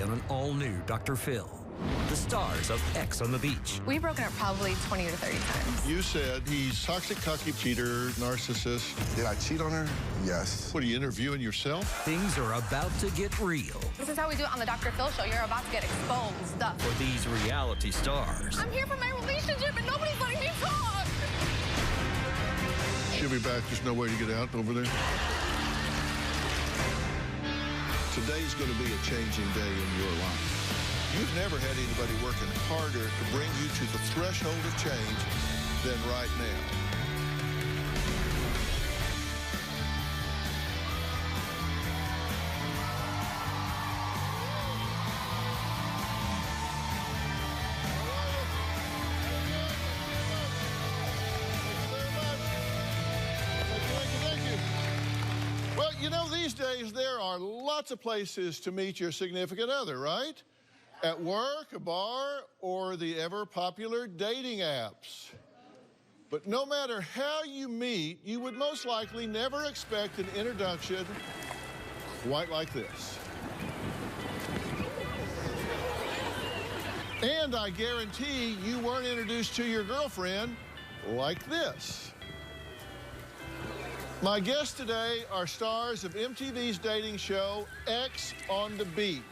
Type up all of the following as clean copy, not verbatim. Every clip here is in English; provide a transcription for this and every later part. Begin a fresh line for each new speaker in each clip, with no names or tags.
today on an all-new Dr. Phil. The stars of X on the Beach.
We've broken up probably 20 to 30 times.
You said he's toxic, cocky, cheater, narcissist.
Did I cheat on her? Yes.
What, are you interviewing yourself?
Things are about to get real.
This is how we do it on the Dr. Phil show. You're about to get exposed.
For these reality stars.
I'm here for my relationship and nobody's letting me talk.
She'll be back. There's no way to get out over there. Today's going to be a changing day in your life. You've never had anybody working harder to bring you to the threshold of change than right now. Well, you know, these days there are lots of places to meet your significant other, right? At work, a bar, or the ever-popular dating apps. But no matter how you meet, you would most likely never expect an introduction quite like this. And I guarantee you weren't introduced to your girlfriend like this. My guests today are stars of MTV's dating show, X on the Beach.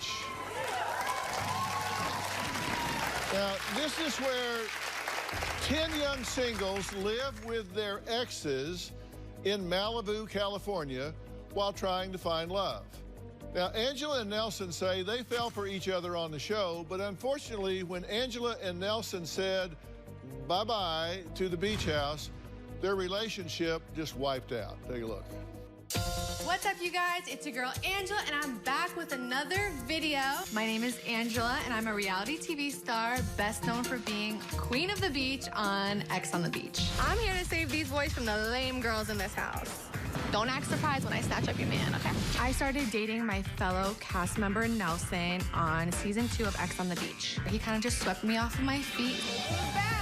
Now, this is where 10 young singles live with their exes in Malibu, California, while trying to find love. Now, Angela and Nelson say they fell for each other on the show, but unfortunately, when Angela and Nelson said bye-bye to the beach house, their relationship just wiped out. Take a look.
What's up, you guys? It's your girl, Angela, and I'm back with another video. My name is Angela, and I'm a reality TV star, best known for being Queen of the Beach on X on the Beach. I'm here to save these boys from the lame girls in this house. Don't act surprised when I snatch up your man, okay? I started dating my fellow cast member, Nelson, on season 2 of X on the Beach. He kind of just swept me off of my feet. We're back!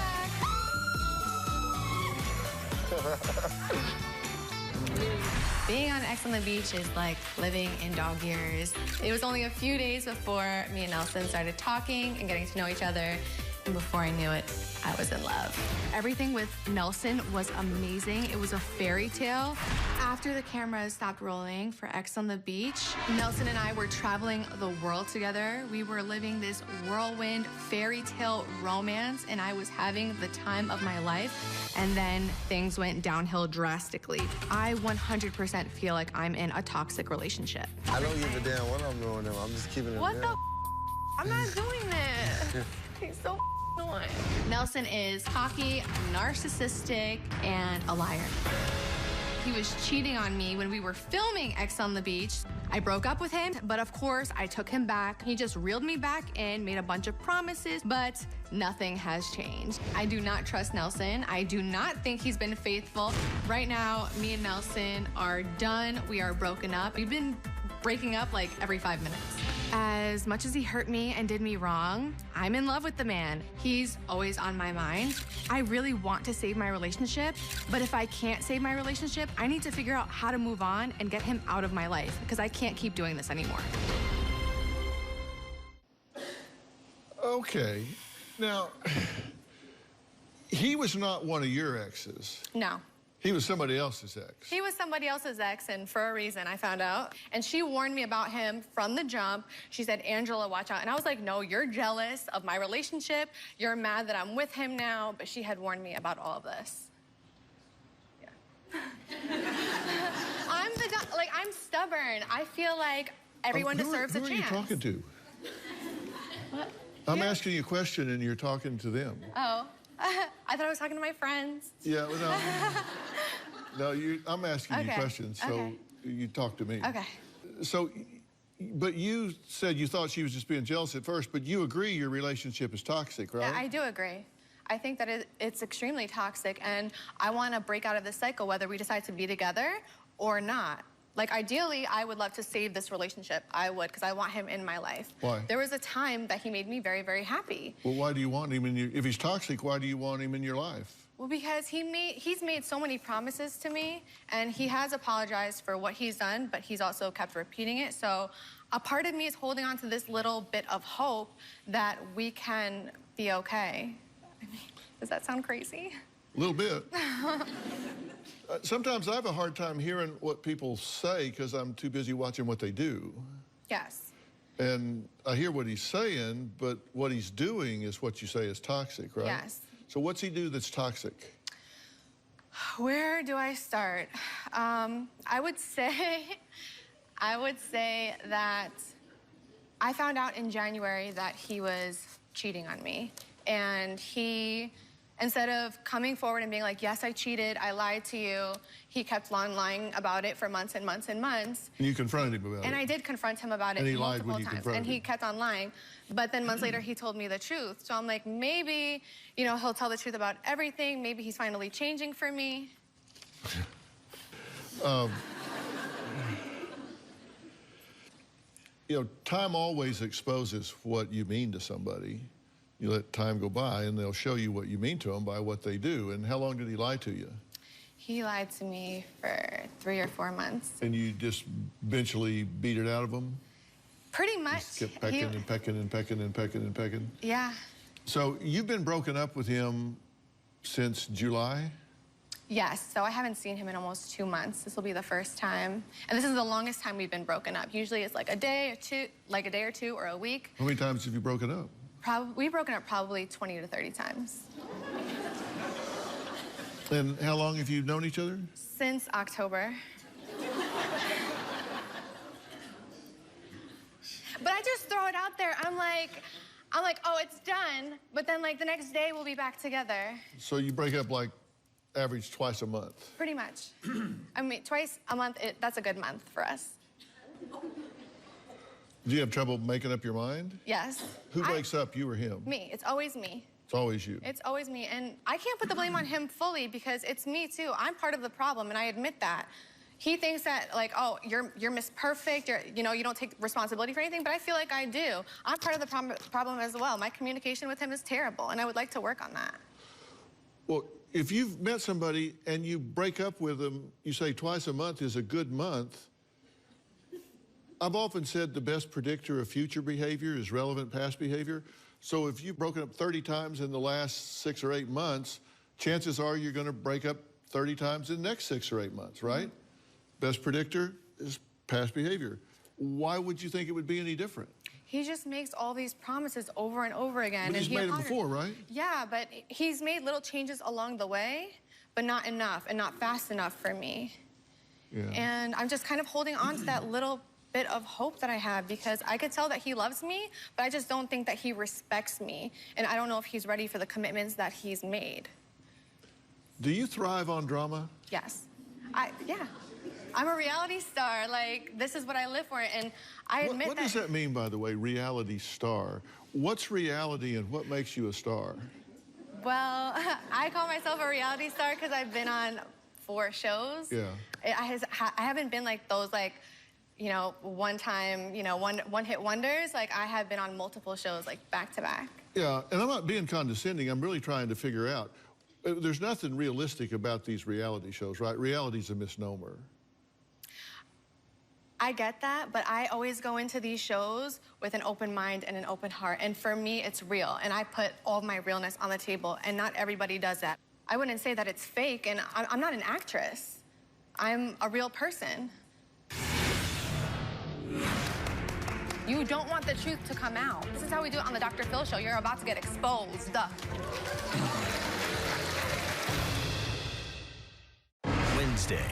Being on X on the Beach is like living in dog years. It was only a few days before me and Nelson started talking and getting to know each other. And before I knew it, I was in love. Everything with Nelson was amazing. It was a fairy tale. After the cameras stopped rolling for X on the Beach, Nelson and I were traveling the world together. We were living this whirlwind fairy tale romance, and I was having the time of my life. And then things went downhill drastically. I 100% feel like I'm in a toxic relationship.
I don't give a damn what I'm doing though. I'm just keeping it
What
real.
the I'm not doing this. He's so annoying. Nelson is cocky, narcissistic, and a liar. He was cheating on me when we were filming X on the Beach. I broke up with him, but of course, I took him back. He just reeled me back in, made a bunch of promises, but nothing has changed. I do not trust Nelson. I do not think he's been faithful. Right now, me and Nelson are done. We are broken up. We've been breaking up like every 5 minutes. As much as he hurt me and did me wrong, I'm in love with the man. He's always on my mind. I really want to save my relationship, but if I can't save my relationship, I need to figure out how to move on and get him out of my life because I can't keep doing this anymore.
Okay. Now, he was not one of your exes.
No.
He was somebody else's ex.
He was somebody else's ex, and for a reason, I found out. And she warned me about him from the jump. She said, Angela, watch out. And I was like, no, you're jealous of my relationship. You're mad that I'm with him now. But she had warned me about all of this. Yeah. I'm stubborn. I feel like everyone deserves a chance.
Who are you talking to?
What?
I'm asking you a question, and you're talking to them.
Oh. I thought I was talking to my friends.
Yeah, well, no, I'm asking you questions, so you talk to me.
Okay.
So, but you said you thought she was just being jealous at first, but you agree your relationship is toxic, right?
Yeah, I do agree. I think that it's extremely toxic, and I want to break out of this cycle, whether we decide to be together or not. Like, ideally, I would love to save this relationship. I would, because I want him in my life.
Why?
There was a time that he made me very, very happy.
Well, why do you want him in your... If he's toxic, why do you want him in your life?
Well, because he's made so many promises to me, and he has apologized for what he's done, but he's also kept repeating it. So a part of me is holding on to this little bit of hope that we can be okay. I mean, does that sound crazy?
A little bit. Sometimes I have a hard time hearing what people say because I'm too busy watching what they do.
Yes.
And I hear what he's saying, but what he's doing is what you say is toxic, right?
Yes.
So what's he do that's toxic?
Where do I start? I would say that I found out in January that he was cheating on me. And he, instead of coming forward and being like, yes, I cheated, I lied to you, he kept on lying about it for months and months and months.
And you confronted him about it?
And I did confront him about it
and he
multiple
lied when you
times.
confronted
And he
him.
kept on lying. But then months later, he told me the truth. So I'm like, maybe, you know, he'll tell the truth about everything. Maybe he's finally changing for me.
You know, time always exposes what you mean to somebody. You let time go by, and they'll show you what you mean to them by what they do. And how long did he lie to you?
He lied to me for 3 or 4 months.
And you just eventually beat it out of him?
Pretty much.
Just kept pecking and pecking and pecking and pecking and pecking?
Yeah.
So you've been broken up with him since July?
Yes, so I haven't seen him in almost 2 months. This will be the first time. And this is the longest time we've been broken up. Usually it's like a day or two, or a week.
How many times have you broken up?
We've broken up probably 20 to 30 times.
And how long have you known each other?
Since October. But I just throw it out there. I'm like, oh, it's done. But then like the next day we'll be back together.
So you break up like average twice a month?
Pretty much. I mean, twice a month, that's a good month for us.
Do you have trouble making up your mind?
Yes.
Who breaks up, you or him?
Me. It's always me.
It's always you.
It's always me. And I can't put the blame on him fully because it's me too. I'm part of the problem, and I admit that. He thinks that, like, oh, you're Miss Perfect, you know, you don't take responsibility for anything, but I feel like I do. I'm part of the problem as well. My communication with him is terrible, and I would like to work on that.
Well, if you've met somebody and you break up with them, you say twice a month is a good month. I've often said the best predictor of future behavior is relevant past behavior. So if you've broken up 30 times in the last 6 or 8 months, chances are you're going to break up 30 times in the next 6 or 8 months, right? Best predictor is past behavior. Why would you think it would be any different?
He just makes all these promises over and over again.
But he's made them before, right?
Yeah, but he's made little changes along the way, but not enough and not fast enough for me.
Yeah.
And I'm just kind of holding on to that little bit of hope that I have because I could tell that he loves me, but I just don't think that he respects me. And I don't know if he's ready for the commitments that he's made.
Do you thrive on drama?
Yes. Yeah. I'm a reality star. Like, this is what I live for, and I admit
What does that mean, by the way, reality star? What's reality and what makes you a star?
Well, I call myself a reality star because I've been on 4 shows.
Yeah.
I haven't been like those, like, you know, one-time, you know, one-hit wonders. Like, I have been on multiple shows, like, back-to-back.
Yeah, and I'm not being condescending. I'm really trying to figure out. There's nothing realistic about these reality shows, right? Reality's a misnomer.
I get that, but I always go into these shows with an open mind and an open heart. And for me, it's real. And I put all my realness on the table, and not everybody does that. I wouldn't say that it's fake, and I'm not an actress. I'm a real person. You don't want the truth to come out. This is how we do it on the Dr. Phil show. You're about to get exposed.
Wednesday.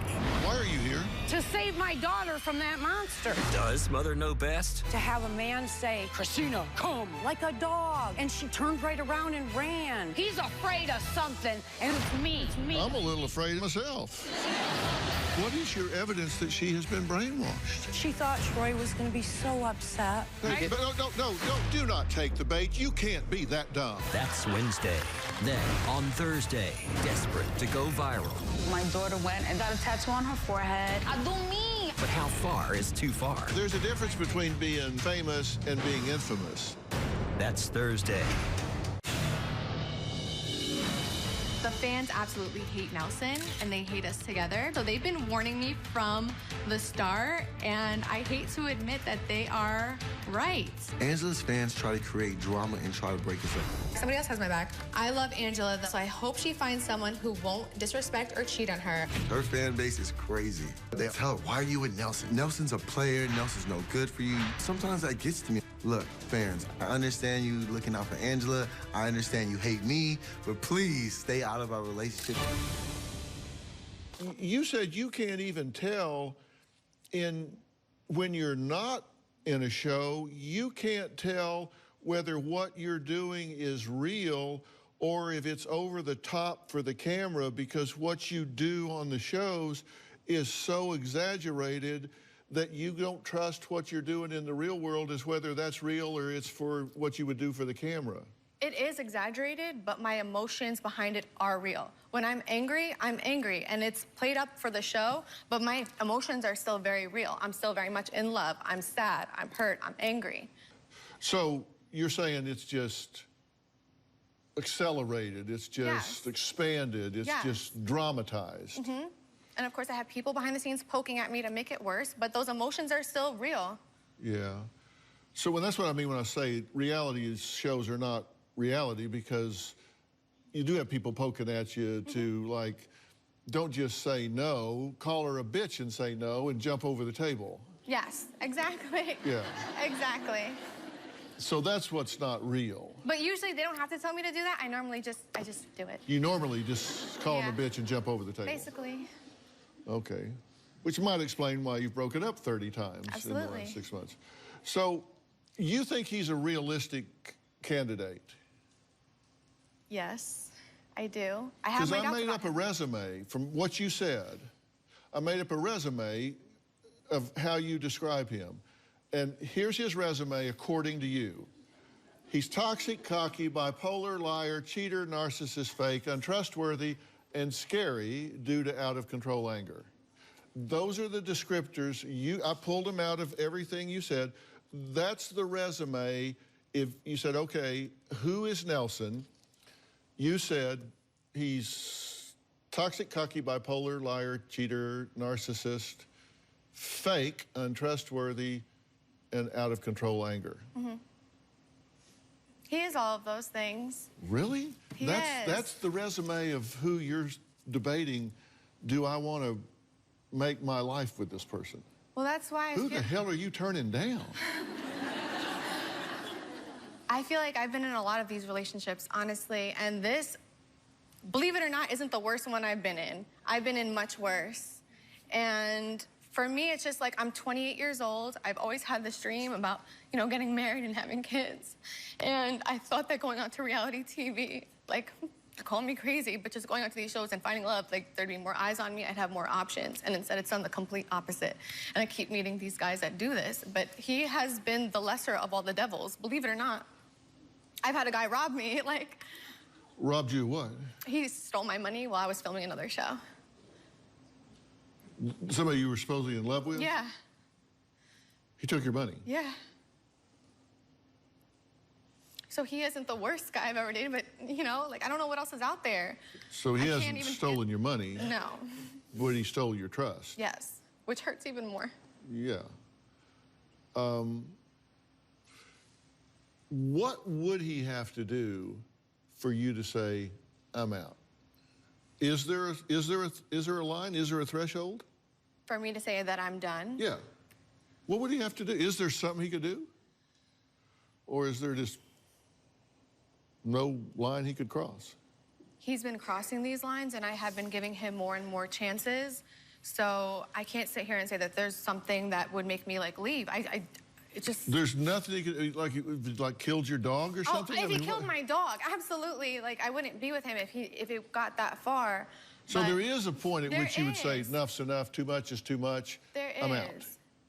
Why are you here?
To save my daughter from that monster.
Does Mother know best?
To have a man say, Christina, come, like a dog. And she turned right around and ran. He's afraid of something, and it's me. It's me.
I'm a little afraid myself. What is your evidence that she has been brainwashed?
She thought Troy was going to be so upset.
Hey, no, do not take the bait. You can't be that dumb.
That's Wednesday. Then, on Thursday, desperate to go viral.
My daughter went and got a tattoo on her forehead.
But how far is too far?
There's a difference between being famous and being infamous.
That's Thursday.
The fans absolutely hate Nelson, and they hate us together. So they've been warning me from the start, and I hate to admit that they are right.
Angela's fans try to create drama and try to break us up.
Somebody else has my back. I love Angela, so I hope she finds someone who won't disrespect or cheat on her.
Her fan base is crazy. They tell her, why are you with Nelson? Nelson's a player. Nelson's no good for you. Sometimes that gets to me. Look, fans, I understand you looking out for Angela. I understand you hate me, but please stay out of our relationship.
You said you can't even tell when you're not in a show, you can't tell whether what you're doing is real or if it's over the top for the camera, because what you do on the shows is so exaggerated that you don't trust what you're doing in the real world as whether that's real or it's for what you would do for the camera.
It is exaggerated, but my emotions behind it are real. When I'm angry, and it's played up for the show, but my emotions are still very real. I'm still very much in love. I'm sad, I'm hurt, I'm angry.
So you're saying it's just accelerated, it's just expanded, it's just dramatized.
And of course, I have people behind the scenes poking at me to make it worse, but those emotions are still real.
Yeah. So that's what I mean when I say reality shows are not reality, because you do have people poking at you to, like, don't just say no, call her a bitch and say no and jump over the table.
Yes, exactly.
Yeah.
Exactly.
So that's what's not real.
But usually they don't have to tell me to do that. I just do it.
You normally just call them a bitch and jump over the table.
Basically.
Okay. Which might explain why you've broken up 30 times in the last 6 months. So you think he's a realistic candidate?
Yes, I do. I have
Because I made up a resume from what you said. I made up a resume of how you describe him. And here's his resume according to you. He's toxic, cocky, bipolar, liar, cheater, narcissist, fake, untrustworthy, and scary due to out-of-control anger. Those are the descriptors. I pulled them out of everything you said. That's the resume. If you said, okay, who is Nelson? You said he's toxic, cocky, bipolar, liar, cheater, narcissist, fake, untrustworthy, and out-of-control anger.
He is all of those things.
Really?
He
That's the resume of who you're debating. Do I want to make my life with this person?
Well, that's why
Who the hell are you turning down?
I feel like I've been in a lot of these relationships, honestly, and this, believe it or not, isn't the worst one I've been in. I've been in much worse. And for me, it's just like I'm 28 years old. I've always had this dream about, you know, getting married and having kids. And I thought that going out to reality TV, like, call me crazy, but just going out to these shows and finding love, like, there'd be more eyes on me, I'd have more options. And instead, it's done the complete opposite. And I keep meeting these guys that do this, but he has been the lesser of all the devils, believe it or not. I've had a guy rob me, like...
Robbed you what?
He stole my money while I was filming another show.
Somebody you were supposedly in love with?
Yeah.
He took your money?
Yeah. So he isn't the worst guy I've ever dated, but, you know, like, I don't know what else is out there.
So he hasn't stolen your money?
No.
But he stole your trust?
Yes, which hurts even more.
Yeah. What would he have to do for you to say, I'm out? Is there a line? Is there a threshold?
For me to say that I'm done?
Yeah. What would he have to do? Is there something he could do? Or is there just no line he could cross?
He's been crossing these lines, and I have been giving him more and more chances. So I can't sit here and say that there's something that would make me, like, leave. It just...
There's nothing he could, like killed your dog or something?
Oh, if he killed my dog, absolutely. Like, I wouldn't be with him if it got that far.
So there is a point at which you would say, enough's enough, too much is too much, I'm out.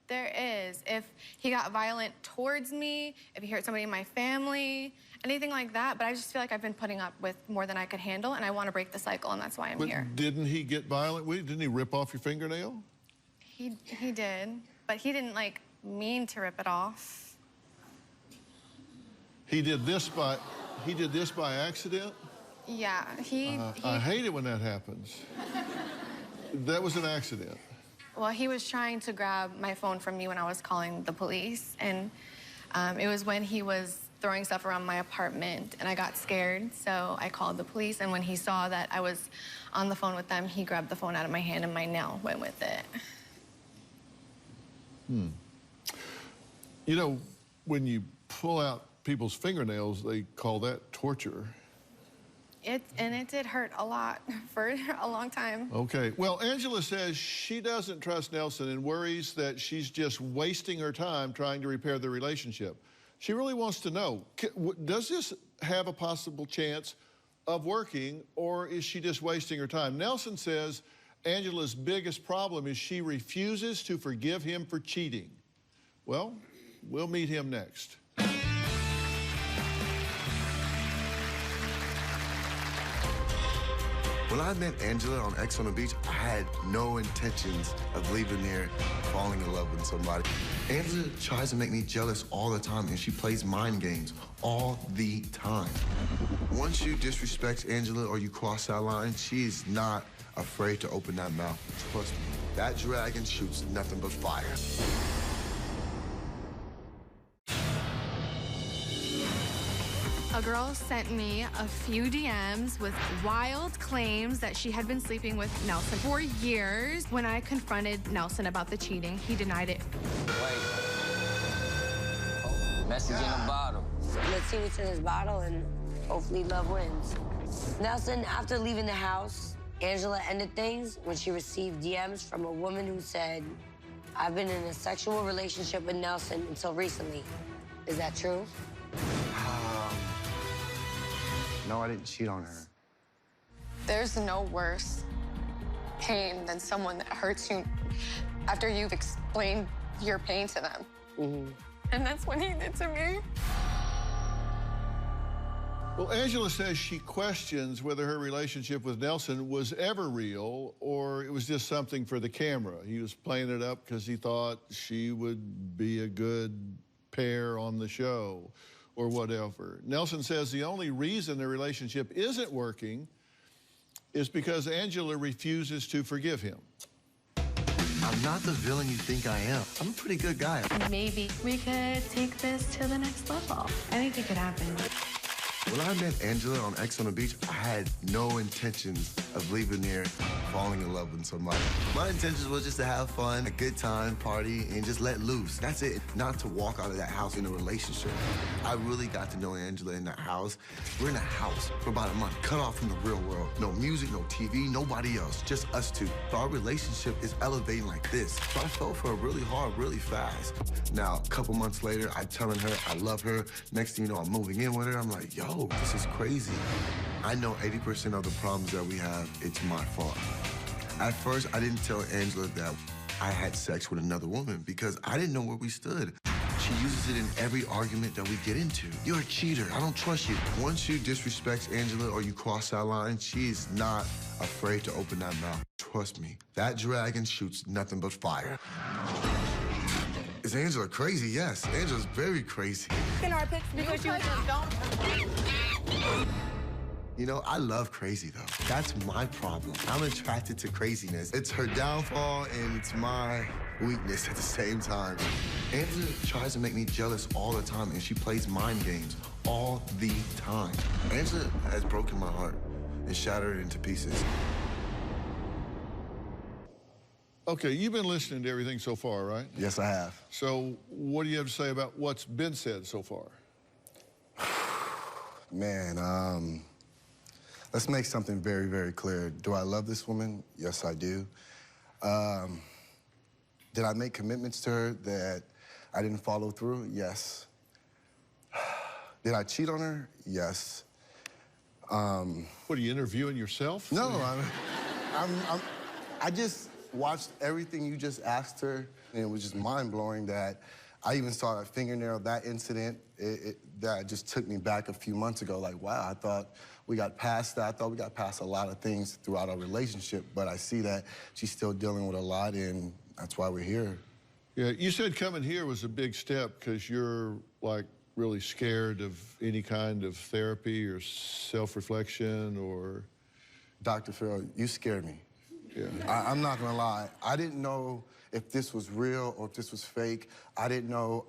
There is. If he got violent towards me, if he hurt somebody in my family, anything like that. But I just feel like I've been putting up with more than I could handle, and I want to break the cycle, and that's why I'm here.
Didn't he get violent with you? Didn't he rip off your fingernail?
He did, but he didn't, like, mean to rip it off.
He did this by accident?
Yeah, he
I hate it when that happens. That was an accident.
Well, he was trying to grab my phone from me when I was calling the police, and it was when he was throwing stuff around my apartment, and I got scared, so I called the police, and when he saw that I was on the phone with them, he grabbed the phone out of my hand, and my nail went with it.
You know, when you pull out people's fingernails, they call that torture.
And it did hurt a lot for a long time.
Okay. Well, Angela says she doesn't trust Nelson and worries that she's just wasting her time trying to repair the relationship. She really wants to know, does this have a possible chance of working, or is she just wasting her time? Nelson says Angela's biggest problem is she refuses to forgive him for cheating. Well, we'll meet him next.
When I met Angela on X on the Beach, I had no intentions of leaving there falling in love with somebody. Angela tries to make me jealous all the time, and she plays mind games all the time. Once you disrespect Angela or you cross that line, she is not afraid to open that mouth. Trust me, that dragon shoots nothing but fire.
A girl sent me a few DMs with wild claims that she had been sleeping with Nelson for years. When I confronted Nelson about the cheating, he denied it.
Wait. Oh, message in a bottle.
Let's see what's in his bottle, and hopefully love wins. Nelson, after leaving the house, Angela ended things when she received DMs from a woman who said, "I've been in a sexual relationship with Nelson until recently." Is that true?
No, I didn't cheat on her.
There's no worse pain than someone that hurts you after you've explained your pain to them. And that's what he did to me.
Well, Angela says she questions whether her relationship with Nelson was ever real or it was just something for the camera. He was playing it up because he thought she would be a good pair on the show or whatever. Nelson says the only reason the relationship isn't working is because Angela refuses to forgive him.
I'm not the villain you think I am. I'm a pretty good guy.
Maybe we could take this to the next level. Anything could happen.
When I met Angela on X on the Beach, I had no intentions of leaving there falling in love with somebody. My intentions was just to have fun, a good time, party, and just let loose. That's it, not to walk out of that house in a relationship. I really got to know Angela in that house. We're in a house for about a month, cut off from the real world. No music, no TV, nobody else, just us two. So our relationship is elevating like this. So I fell for her really hard, really fast. Now, a couple months later, I'm telling her I love her. Next thing you know, I'm moving in with her. I'm like, yo, this is crazy. I know 80% of the problems that we have, it's my fault. At first, I didn't tell Angela that I had sex with another woman because I didn't know where we stood. She uses it in every argument that we get into. You're a cheater. I don't trust you. Once you disrespect Angela or you cross that line, she is not afraid to open that mouth. Trust me, that dragon shoots nothing but fire. Is Angela crazy? Yes, Angela's very crazy.
In our pics because you don't.
You know, I love crazy, though. That's my problem. I'm attracted to craziness. It's her downfall, and it's my weakness at the same time. Angela tries to make me jealous all the time, and she plays mind games all the time. Angela has broken my heart and shattered it into pieces.
Okay, you've been listening to everything so far, right?
Yes, I have.
So what do you have to say about what's been said so far?
Man, let's make something very, very clear. Do I love this woman? Yes, I do. Did I make commitments to her that I didn't follow through? Yes. Did I cheat on her? Yes.
What, are you interviewing yourself?
No, I just watched everything you just asked her, and it was just mind-blowing that I even saw a fingernail, that incident, that just took me back a few months ago. Like, wow, I thought we got past that. I thought we got past a lot of things throughout our relationship, but I see that she's still dealing with a lot, and that's why we're here.
Yeah, you said coming here was a big step because you're, like, really scared of any kind of therapy or self-reflection or...
Dr. Phil, you scared me.
Yeah.
I'm not gonna lie. I didn't know if this was real or if this was fake. I didn't know.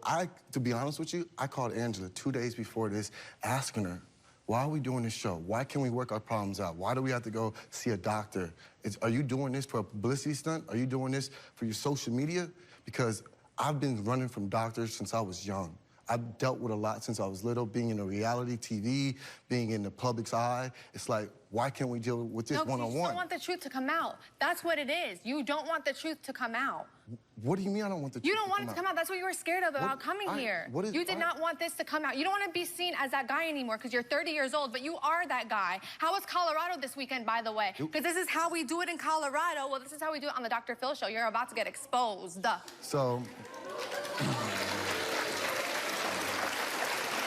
To be honest with you, I called Angela 2 days before this, asking her, why are we doing this show? Why can't we work our problems out? Why do we have to go see a doctor? Are you doing this for a publicity stunt? Are you doing this for your social media? Because I've been running from doctors since I was young. I've dealt with a lot since I was little, being in a reality TV, being in the public's eye. It's like, why can't we deal with this one-on-one?
You don't want the truth to come out. That's what it is. You don't want the truth to come out.
What do you mean I don't want the truth to come out?
You don't want it to come out. That's what you were scared of about coming here. You did not want this to come out. You don't want to be seen as that guy anymore because you're 30 years old, but you are that guy. How was Colorado this weekend, by the way? Because this is how we do it in Colorado. Well, this is how we do it on the Dr. Phil show. You're about to get exposed.
So...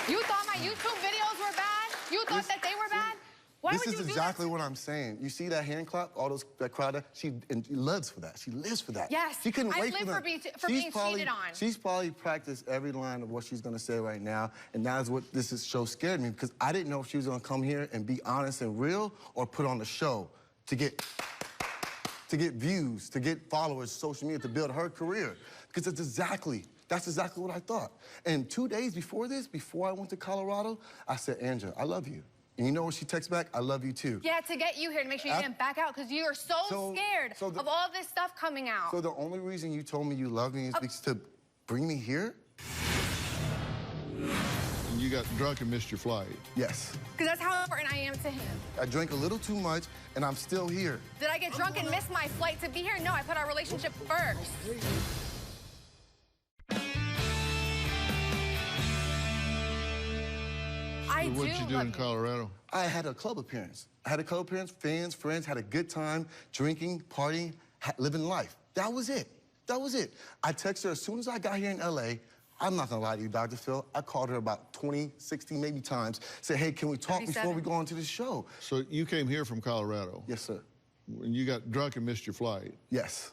You thought my YouTube videos were bad? You thought that they were bad? Why would you do that?
This is exactly what I'm saying. You see that hand clap, that crowd, she lives for that. She lives for that.
Yes,
she couldn't wait
I live for being cheated on.
She's probably practiced every line of what she's gonna say right now, and that's what this show scared me, because I didn't know if she was gonna come here and be honest and real or put on the show to get views, to get followers, social media, to build her career. Because that's exactly what I thought. And 2 days before this, before I went to Colorado, I said, Angela, I love you. And you know what she texts back? I love you too.
Yeah, to get you here, to make sure you didn't back out, because you are so scared of all this stuff coming out.
So the only reason you told me you love me is because to bring me here?
And you got drunk and missed your flight.
Yes.
Because that's how important I am to him.
I drank a little too much, and I'm still here.
Did I get drunk and miss my flight to be here? No, I put our relationship first.
What did you do in Colorado?
I had a club appearance. Fans, friends, had a good time, drinking, partying, living life. That was it. I texted her as soon as I got here in LA. I'm not gonna lie to you, Dr. Phil. I called her about 20, 60, maybe times. Said, hey, can we talk before we go on to the show?
So you came here from Colorado?
Yes, sir.
And you got drunk and missed your flight?
Yes.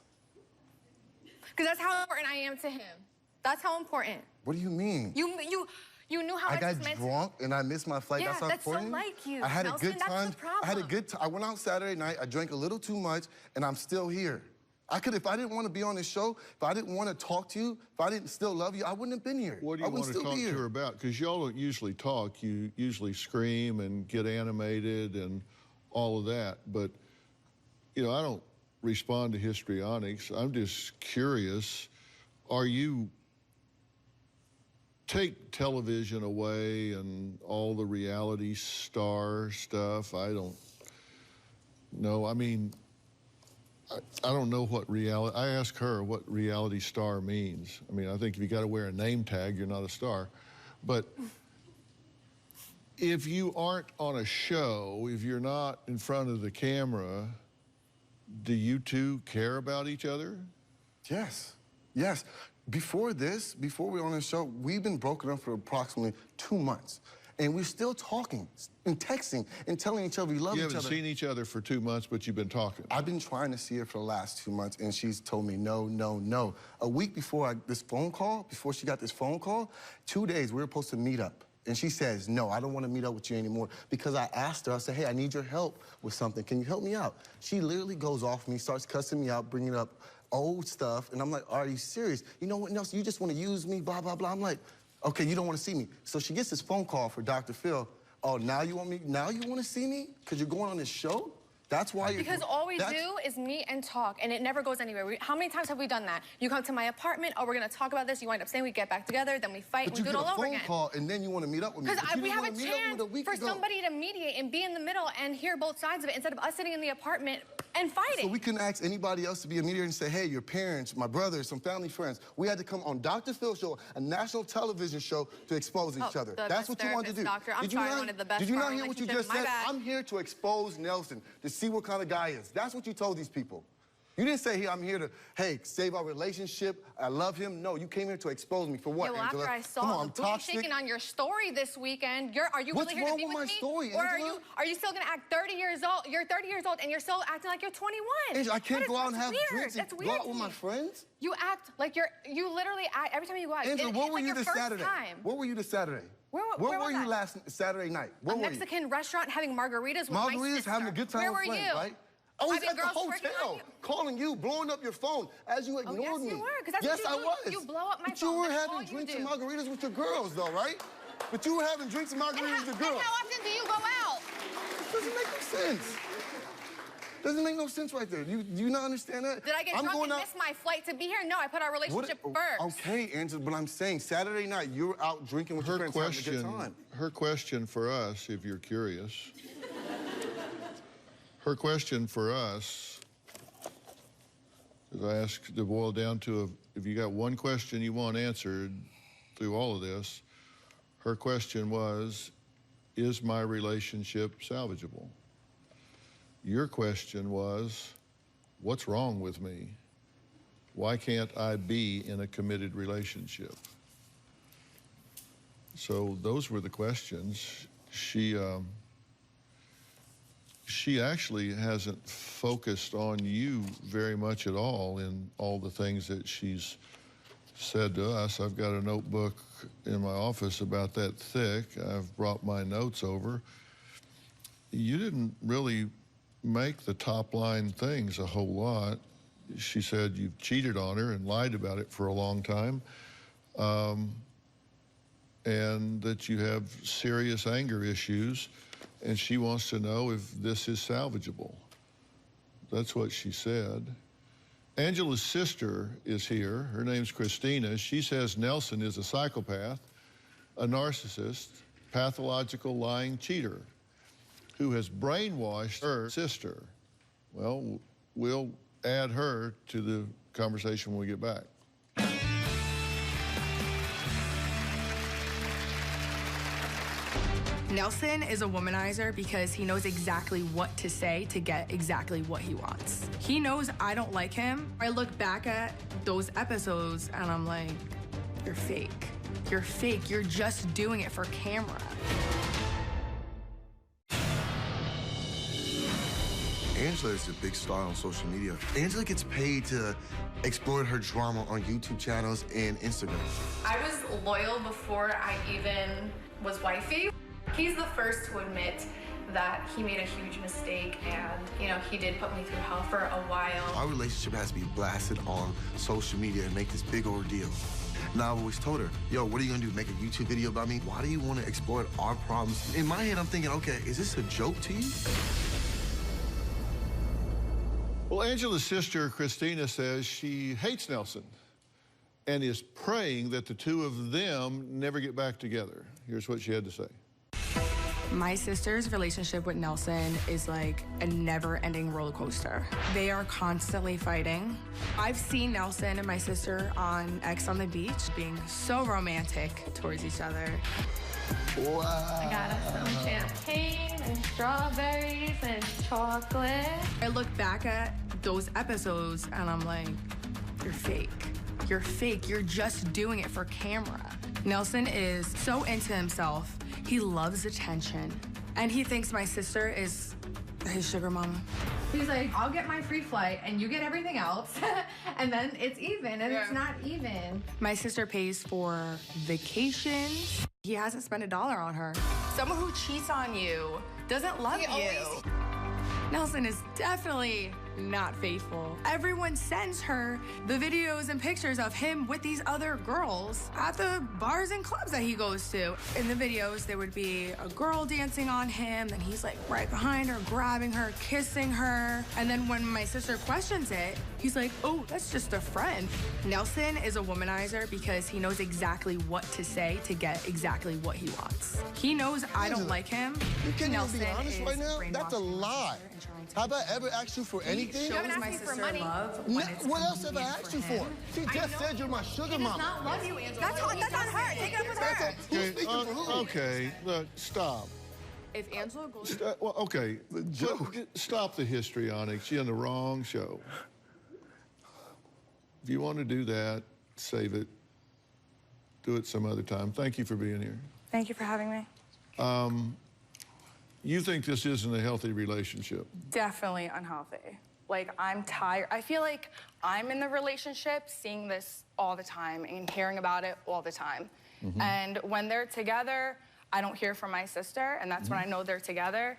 Because that's how important I am to him. That's how important.
What do you mean?
You knew how I
got drunk and I missed my flight.
Yeah,
that's how important.
So like you.
I had
Nelson,
a good time.
That's the problem.
I had a good time. I went out Saturday night. I drank a little too much, and I'm still here. If I didn't want to be on this show, if I didn't want to talk to you, if I didn't still love you, I wouldn't have been here.
What do you want to talk to her about? Because y'all don't usually talk. You usually scream and get animated and all of that. But, you know, I don't respond to histrionics. I'm just curious. Take television away and all the reality star stuff. I don't know. I mean, I don't know what reality. I asked her what reality star means. I mean, I think if you got to wear a name tag, you're not a star. But if you aren't on a show, if you're not in front of the camera, do you two care about each other?
Yes. Before we were on the show, we've been broken up for approximately 2 months. And we're still talking and texting and telling each other we love each other.
You haven't seen each other for 2 months, but you've been talking.
I've been trying to see her for the last 2 months, and she's told me no, no, no. A week before before she got this phone call, 2 days, we were supposed to meet up. And she says, no, I don't want to meet up with you anymore. Because I asked her, I said, hey, I need your help with something. Can you help me out? She literally goes off me, starts cussing me out, bringing up old stuff. And I'm like, are you serious? You know what, Nelson, you just want to use me, blah, blah, blah. I'm like, okay, you don't want to see me. So she gets this phone call for Dr. Phil. Oh, now you want to see me? Because you're going on this show? That's why you're...
Because all we do is meet and talk, and it never goes anywhere. How many times have we done that? You come to my apartment, oh, we're going to talk about this. You wind up saying we get back together, then we fight, and we do it all over again.
But you get a phone call, and then you want to meet up with me.
Because we have a chance for somebody to mediate and be in the middle and hear both sides of it instead of us sitting in the apartment and fighting.
So we couldn't ask anybody else to be a mediator and say, hey, your parents, my brothers, some family friends. We had to come on Dr. Phil's show, a national television show, to expose each other. That's what you wanted to do.
Doctor, I'm sorry, I wanted the best.
Did you not hear what you just said? I'm here to expose Nelson, to see what kind of guy he is. That's what you told these people. You didn't say, hey, I'm here to, hey, save our relationship. I love him. No, you came here to expose me for what,
Yeah, well,
Angela?
after I saw
Come on,
the
I'm
booty
toxic.
shaking on your story this weekend, are you
What's
really here to
wrong
be
with
with
my
me?
story,
Or
Angela?
are you still gonna act 30 years old? You're 30 years old and you're still acting like you're 21.
Angela, I can't go out and have
weird.
drinks and
That's
go
weird
out with my friends.
You act like you literally act every time you go out.
Angela, where were you this Saturday?
Time.
Where were you this Saturday?
Where
were
was
you
I?
last Saturday night? Where
a
were you?
Mexican restaurant having margaritas with my sister.
Having a good time
Where
with
were
friends,
you?
right? I was
Having
at the
girls twerking on
hotel,
you?
calling you, blowing up your phone as you ignored
yes,
me.
you were, 'cause that's
yes,
what you
I
do.
was.
You blow up my
but
phone.
You were
That's all
having
you
drinks
do.
and margaritas with your girls, though, right? But you were having drinks and margaritas with your girls.
And how often do you go out?
Doesn't make no sense. Doesn't make no sense right there. Do you not understand that?
Did I get drunk and miss my flight to be here? No, I put our relationship first.
Okay, Angela, but I'm saying Saturday night you were out drinking with your friends having a good time.
Her question for us, if you're curious, her question for us, as I asked to boil down to if you got one question you want answered through all of this, her question was, is my relationship salvageable? Your question was, what's wrong with me? Why can't I be in a committed relationship? So those were the questions. She actually hasn't focused on you very much at all in all the things that she's said to us. I've got a notebook in my office about that thick. I've brought my notes over. You didn't really make the top line things a whole lot. She said you've cheated on her and lied about it for a long time, and that you have serious anger issues, and she wants to know if this is salvageable. That's what she said. Angela's sister is here. Her name's Christina. She says Nelson is a psychopath, a narcissist, pathological lying cheater who has brainwashed her sister. Well, we'll add her to the conversation when we get back.
Nelson is a womanizer because he knows exactly what to say to get exactly what he wants. He knows I don't like him. I look back at those episodes and I'm like, you're fake. You're fake. You're just doing it for camera.
Angela is a big star on social media. Angela gets paid to exploit her drama on YouTube channels and Instagram.
I was loyal before I even was wifey. He's the first to admit that he made a huge mistake and, you know, he did put me through hell for a while.
Our relationship has to be blasted on social media and make this big ordeal. Now, I've always told her, yo, what are you gonna do, make a YouTube video about me? Why do you wanna exploit our problems? In my head, I'm thinking, okay, is this a joke to you?
Well, Angela's sister, Christina, says she hates Nelson and is praying that the two of them never get back together. Here's what she had to say.
My sister's relationship with Nelson is like a never-ending roller coaster. They are constantly fighting. I've seen Nelson and my sister on X on the beach being so romantic towards each other.
Wow.
I got us some champagne and strawberries and chocolate.
I look back at those episodes and I'm like, you're fake. You're fake. You're just doing it for camera. Nelson is so into himself. He loves attention. And he thinks my sister is his sugar mama.
He's like, I'll get my free flight and you get everything else. And then it's even, and it's not even.
My sister pays for vacations. He hasn't spent $1 on her. Someone who cheats on you doesn't love you. Nelson is definitely not faithful. Everyone sends her the videos and pictures of him with these other girls at the bars and clubs that he goes to. In the videos, there would be a girl dancing on him, and he's like right behind her, grabbing her, kissing her. And then when my sister questions it, he's like, oh, that's just a friend. Nelson is a womanizer because he knows exactly what to say to get exactly what he wants. He knows I don't like him.
You can't
Nelson
even be honest right now? That's a lie. Have I ever asked you for anything?
He shows my sister love when it's
what else have I
convenient
asked you for? She
him.
just said you're my sugar mama.
He does not love you, Angela. That's on her. Take it up with her.
Who's speaking for who?
Okay, look, stop.
If Angela goes...
Well, okay, stop the histrionics. You're in the wrong show. If you want to do that, save it. Do it some other time. Thank you for being here.
Thank you for having me.
You think this isn't a healthy relationship?
Definitely unhealthy. Like, I'm tired. I feel like I'm in the relationship seeing this all the time and hearing about it all the time. And when they're together, I don't hear from my sister, and that's when I know they're together.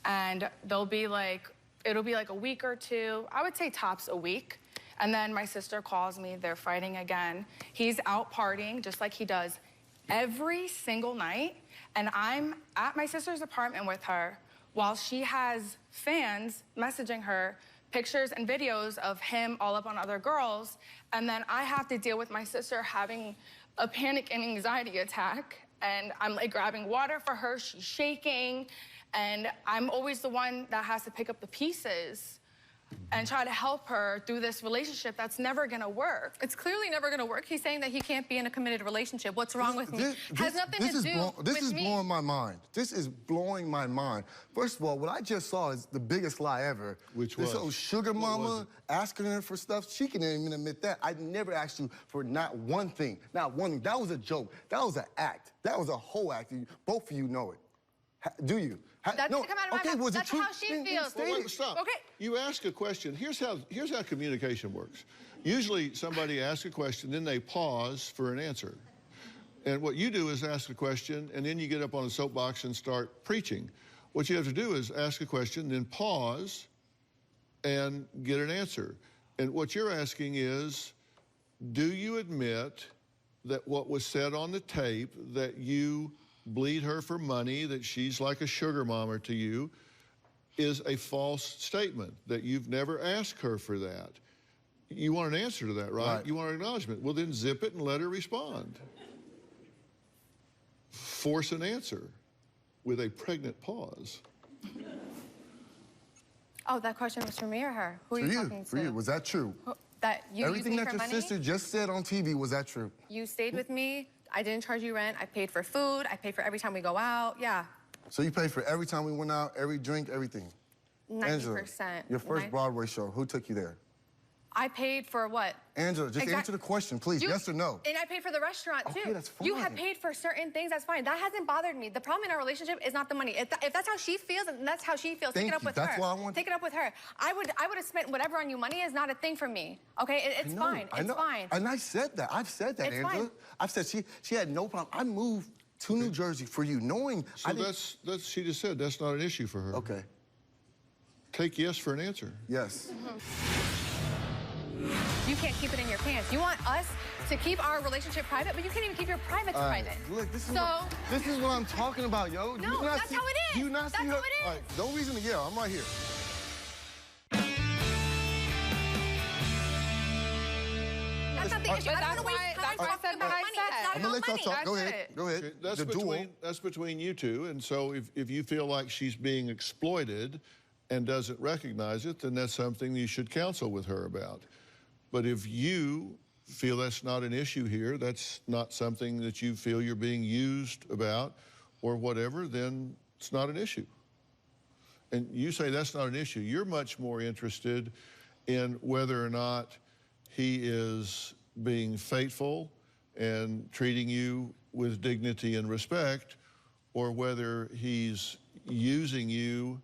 And it'll be like a week or two, I would say tops a week. And then my sister calls me, they're fighting again. He's out partying just like he does every single night. And I'm at my sister's apartment with her while she has fans messaging her pictures and videos of him all up on other girls. And then I have to deal with my sister having a panic and anxiety attack. And I'm like grabbing water for her, she's shaking. And I'm always the one that has to pick up the pieces and try to help her through this relationship that's never gonna work.
It's clearly never gonna work. He's saying that he can't be in a committed relationship. What's wrong with me? Has nothing to do with me.
This is blowing my mind. This is blowing my mind. First of all, what I just saw is the biggest lie ever.
Which was?
This old sugar mama asking her for stuff. She can't even admit that. I never asked you for not one thing. Not one thing. That was a joke. That was an act. That was a whole act. Both of you know it. Do you?
That doesn't come out of my mouth. That's how she feels.
Wait, stop.
Okay.
You ask a question. Here's how communication works. Usually somebody asks a question, then they pause for an answer. And what you do is ask a question, and then you get up on a soapbox and start preaching. What you have to do is ask a question, then pause and get an answer. And what you're asking is, do you admit that what was said on the tape, that you bleed her for money, that she's like a sugar mama to you, is a false statement, that you've never asked her for that? You want an answer to that, right? You want an acknowledgement. Well, then zip it and let her respond. Force an answer with a pregnant pause.
Oh, that question was for me or her? Who are you talking to?
For you. Was that true?
That you
Everything
used me
that
for
your
money?
sister just said on TV, was that true?
You stayed with me. I didn't charge you rent. I paid for food. I paid for every time we go out. Yeah.
So you paid for every time we went out, every drink, everything?
90%.
Angela, your first Broadway show, who took you there?
I paid for what?
Angela, just answer the question, please. Yes or no?
And I paid for the restaurant, too.
Okay, that's fine.
You have paid for certain things, that's fine. That hasn't bothered me. The problem in our relationship is not the money. If that's how she feels, and that's how she feels, take it up with her.
That's why I want...
Take it up with her. I would have spent whatever on you. Money is not a thing for me, okay? It's fine. It's fine.
And I said that. I've said that, Angela.
Fine.
I've said she had no problem. I moved to New Jersey for you, knowing...
So that's she just said that's not an issue for her.
Okay.
Take yes for an answer.
Yes.
You can't keep it in your pants. You want us to keep our relationship private, but you can't even keep your privates private.
Look, this is what I'm talking about, yo.
No, that's how it is.
Do you not see her?
That's how it is.
All right, no reason to yell. I'm right here.
That's not the issue. I don't want to waste time talking about money. It's not
I'm gonna let y'all
about
talk.
money.
Go ahead.
Okay, that's between you two. And so if you feel like she's being exploited and doesn't recognize it, then that's something you should counsel with her about. But if you feel that's not an issue here, that's not something that you feel you're being used about or whatever, then it's not an issue. And you say that's not an issue. You're much more interested in whether or not he is being faithful and treating you with dignity and respect, or whether he's using you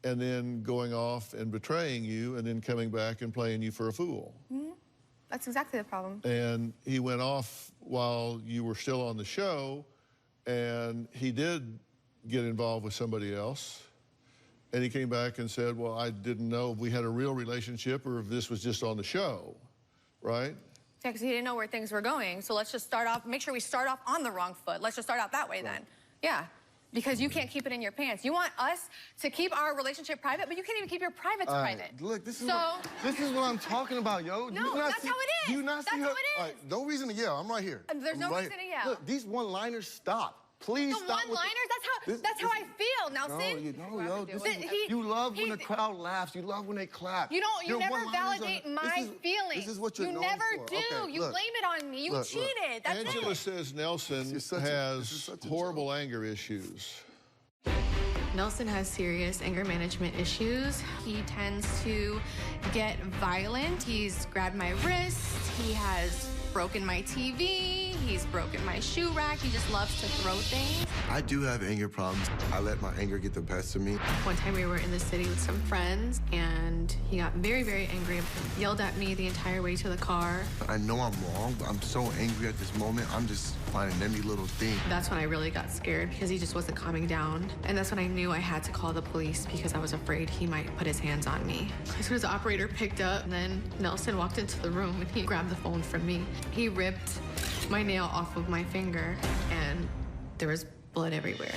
and then going off and betraying you and then coming back and playing you for a fool.
Mm-hmm. That's exactly the problem.
And he went off while you were still on the show, and he did get involved with somebody else. And he came back and said, well, I didn't know if we had a real relationship or if this was just on the show, right?
Yeah, because he didn't know where things were going. So let's just start off, make sure we start off on the wrong foot. Let's just start out that way then. Yeah. Because you can't keep it in your pants. You want us to keep our relationship private, but you can't even keep your privates private.
Look, this is what I'm talking about, yo.
No, that's how it is.
Do you not see her?
That's how it is.
No reason to yell. I'm right here.
There's no reason to yell.
Look, these one-liners, stop. Please stop.
The one-liners? That's how I feel, Nelson.
You love when the crowd laughs. You love when they clap.
You never validate my feelings.
This is what you're known
never
for.
do.
Okay,
you blame it on me. You cheated. That's
Angela
it.
says Nelson has horrible anger issues.
Nelson has serious anger management issues. He tends to get violent. He's grabbed my wrist. He has broken my TV. He's broken my shoe rack. He just loves to throw things.
I do have anger problems. I let my anger get the best of me.
One time we were in the city with some friends, and he got very, very angry, yelled at me the entire way to the car.
I know I'm wrong, but I'm so angry at this moment. I'm just finding any little thing.
That's when I really got scared because he just wasn't calming down. And that's when I knew I had to call the police because I was afraid he might put his hands on me. As soon as the operator picked up, and then Nelson walked into the room and he grabbed the phone from me. He ripped my nail off of my finger, and there was blood everywhere.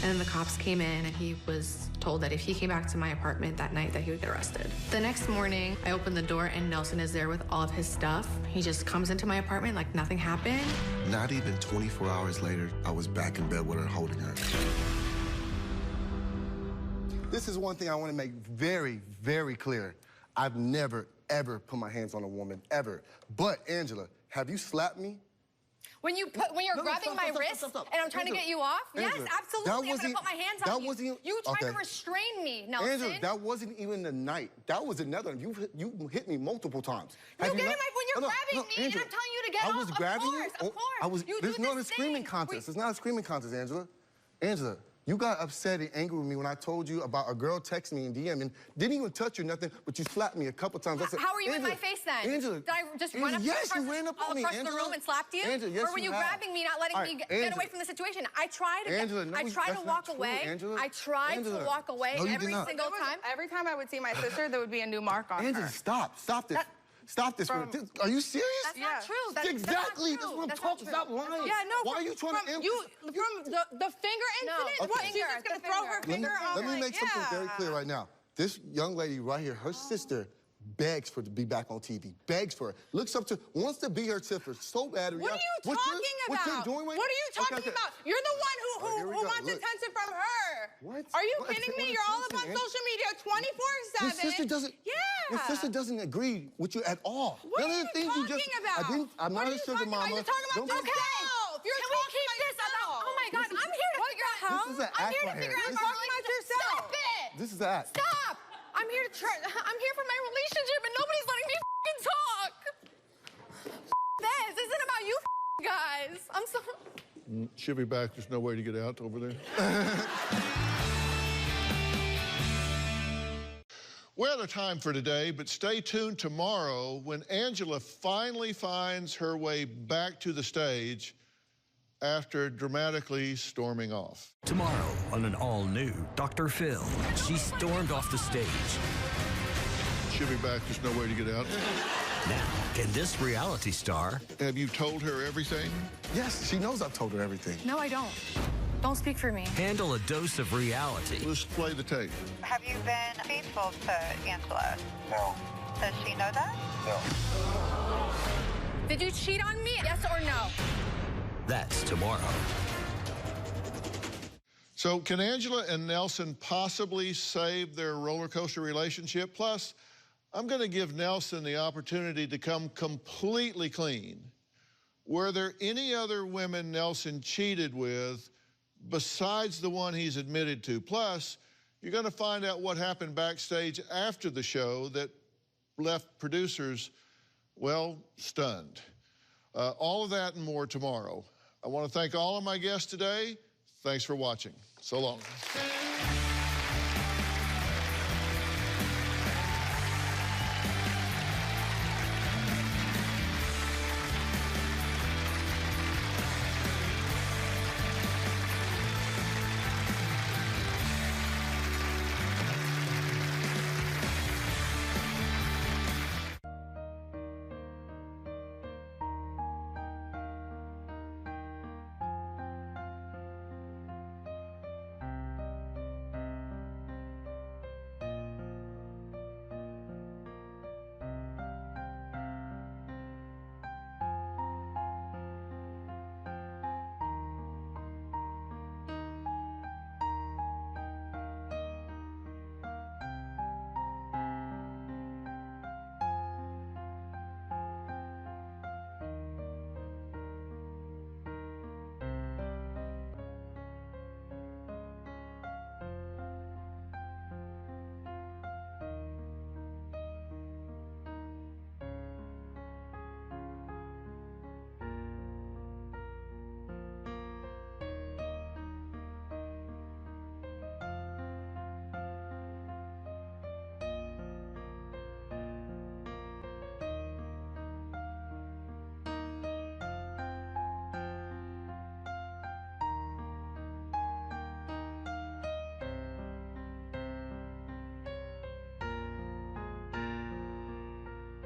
And then the cops came in, and he was told that if he came back to my apartment that night that he would get arrested. The next morning, I opened the door, and Nelson is there with all of his stuff. He just comes into my apartment like nothing happened.
Not even 24 hours later, I was back in bed with her, holding her.
This is one thing I want to make very, very clear. I've never, ever put my hands on a woman, ever. But, Angela, have you slapped me?
When you're grabbing my wrist and I'm trying to get you off? Yes, absolutely. I'm gonna put my hands on you. You tried to restrain me, Nelson.
Angela, that wasn't even the night. That was another. You hit me multiple times.
When you're grabbing me and I'm telling you to get off,
I was grabbing you.
Of course.
There's not a screaming contest. It's not a screaming contest, Angela. Angela, you got upset and angry with me when I told you about a girl texting me in DM and didn't even touch you or nothing, but you slapped me a couple times. I said,
how were you in my face then?
Angela,
did I just run up
yes, you ran up on me,
across the room and slapped you?
Angela, yes,
or were you grabbing me, not letting me get away from the situation? I tried to walk away. I tried to walk away every single time.
Every time I would see my sister, there would be a new mark on her.
Angela, stop this. Stop this. Are you serious?
That's not true.
Exactly. That's what I'm talking about. Lying.
Yeah, no.
Why are you trying to...
From the finger incident? What, she's just going to throw her finger on
Let me make something very clear right now. This young lady right here, her sister begs for to be back on TV. Begs for it. Looks up to, wants to be her sister so bad.
What are you talking about?
What you're doing right now?
What are you talking about? You're the one who wants attention from her.
What?
Are you kidding me? You're all up on social media 24/7.
Your sister doesn't...
Yeah.
Your sister doesn't agree with you at all.
What are you talking about?
I'm not her sugar mama.
You're talking about yourself. Can we keep this about... Oh my God, I'm here to figure out...
This is an act
I'm here to figure out... Talking about yourself. Stop it.
This is an act.
Stop. I'm here for my relationship and nobody's letting me f***ing talk. This isn't about you guys. I'm sorry.
She'll be back. There's no way to get out over there. We're out of time for today, but stay tuned tomorrow when Angela finally finds her way back to the stage after dramatically storming off.
Tomorrow on an all-new Dr. Phil, she stormed off the stage.
She'll be back. There's no way to get out.
Now, can this reality star...
Have you told her everything?
Yes, she knows I've told her everything.
No, I don't. Don't speak for me.
handle a dose of reality?
Let's play the tape.
Have you been faithful to Angela?
No.
Does she know that?
No.
Did you cheat on me? Yes or no?
That's tomorrow.
So can Angela and Nelson possibly save their roller coaster relationship? Plus, I'm going to give Nelson the opportunity to come completely clean. Were there any other women Nelson cheated with besides the one he's admitted to? Plus, you're going to find out what happened backstage after the show that left producers, well, stunned. All of that and more tomorrow. I want to thank all of my guests today. Thanks for watching. So long.